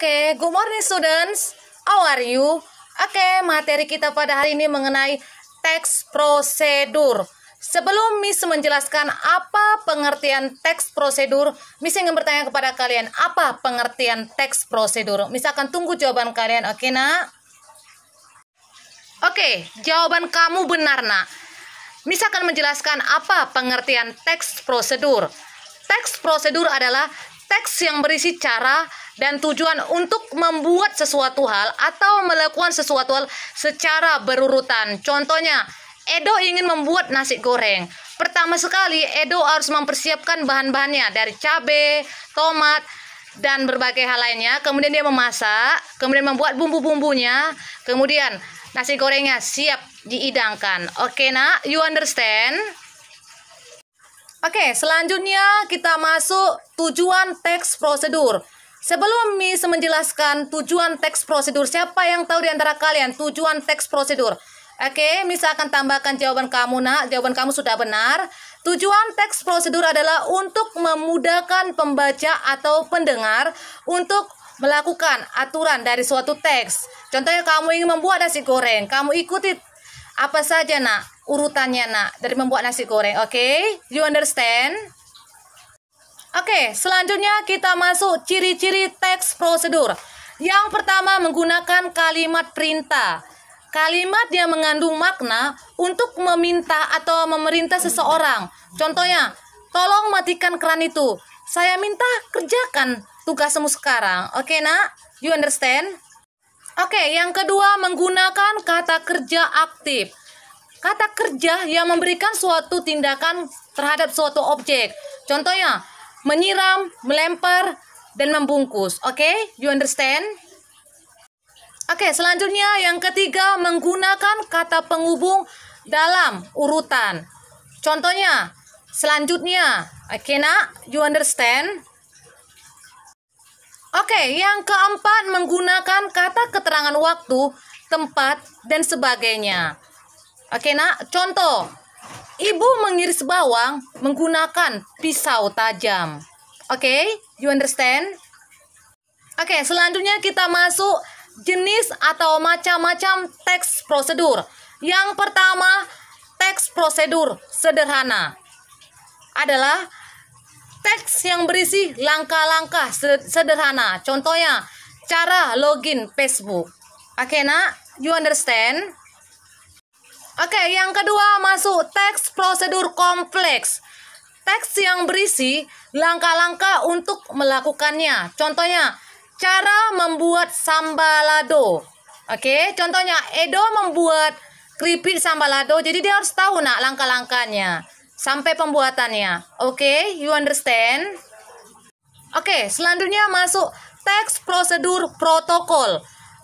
Oke, good morning students. How are you? Oke, materi kita pada hari ini mengenai teks prosedur. Sebelum Miss menjelaskan apa pengertian teks prosedur, Miss ingin bertanya kepada kalian, apa pengertian teks prosedur? Miss akan tunggu jawaban kalian, oke nak? Oke, jawaban kamu benar nak. Miss akan menjelaskan apa pengertian teks prosedur. Teks prosedur adalah teks yang berisi cara dan tujuan untuk membuat sesuatu hal atau melakukan sesuatu hal secara berurutan. Contohnya, Edo ingin membuat nasi goreng. Pertama sekali, Edo harus mempersiapkan bahan-bahannya dari cabai, tomat, dan berbagai hal lainnya. Kemudian dia memasak, kemudian membuat bumbu-bumbunya, kemudian nasi gorengnya siap dihidangkan. Oke nak, you understand? Oke, selanjutnya kita masuk tujuan teks prosedur. Sebelum Miss menjelaskan tujuan teks prosedur, siapa yang tahu di antara kalian tujuan teks prosedur? Oke, Miss akan tambahkan jawaban kamu nak. Jawaban kamu sudah benar. Tujuan teks prosedur adalah untuk memudahkan pembaca atau pendengar untuk melakukan aturan dari suatu teks. Contohnya kamu ingin membuat nasi goreng, kamu ikuti apa saja nak urutannya nak dari membuat nasi goreng. Oke, you understand? Oke, selanjutnya kita masuk ciri-ciri teks prosedur. Yang pertama, menggunakan kalimat perintah. Kalimat yang mengandung makna untuk meminta atau memerintah seseorang. Contohnya, tolong matikan keran itu. Saya minta kerjakan tugasmu sekarang. Oke nak, you understand? Oke, yang kedua, menggunakan kata kerja aktif. Kata kerja yang memberikan suatu tindakan terhadap suatu objek. Contohnya, menyiram, melempar, dan membungkus. Oke, you understand? Oke, selanjutnya yang ketiga, menggunakan kata penghubung dalam urutan. Contohnya, selanjutnya. Oke nak, you understand? Oke, yang keempat, menggunakan kata keterangan waktu, tempat, dan sebagainya. Oke nak, contoh, ibu mengiris bawang menggunakan pisau tajam. Oke, you understand? Oke, selanjutnya kita masuk jenis atau macam-macam teks prosedur. Yang pertama, teks prosedur sederhana adalah teks yang berisi langkah-langkah sederhana. Contohnya, cara login Facebook. Oke nak, you understand? Oke, yang kedua masuk teks prosedur kompleks. Teks yang berisi langkah-langkah untuk melakukannya. Contohnya, cara membuat sambalado. Oke, contohnya Edo membuat keripik sambalado, jadi dia harus tahu nak langkah-langkahnya sampai pembuatannya. Oke, you understand? Oke, selanjutnya masuk teks prosedur protokol.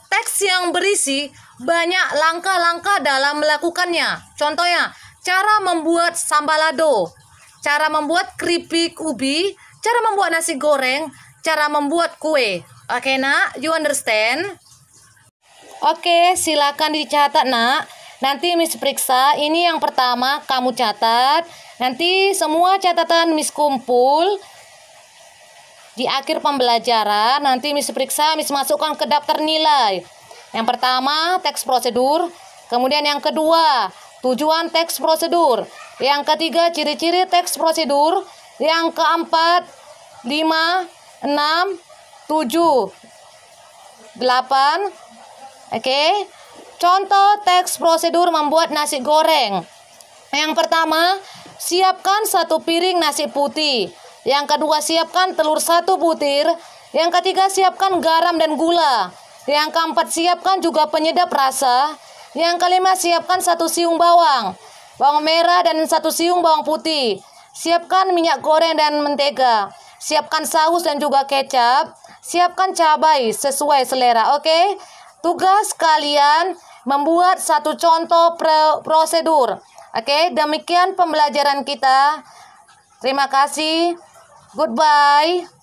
Teks yang berisi banyak langkah-langkah dalam melakukannya. Contohnya, cara membuat sambalado, cara membuat keripik ubi, cara membuat nasi goreng, cara membuat kue. Oke nak, you understand? Oke, silakan dicatat nak. Nanti Miss periksa. Ini yang pertama kamu catat. Nanti semua catatan Miss kumpul di akhir pembelajaran. Nanti Miss periksa, Miss masukkan ke daftar nilai. Yang pertama, teks prosedur. Kemudian yang kedua, tujuan teks prosedur. Yang ketiga, ciri-ciri teks prosedur. Yang keempat, 5, 6, 7, 8. Oke. Contoh teks prosedur membuat nasi goreng. Yang pertama, siapkan 1 piring nasi putih. Yang kedua, siapkan telur 1 butir. Yang ketiga, siapkan garam dan gula. Yang keempat, siapkan juga penyedap rasa. Yang kelima, siapkan 1 siung bawang merah dan 1 siung bawang putih. Siapkan minyak goreng dan mentega. Siapkan saus dan juga kecap. Siapkan cabai sesuai selera. Oke, tugas kalian membuat 1 contoh prosedur. Oke, demikian pembelajaran kita. Terima kasih. Goodbye.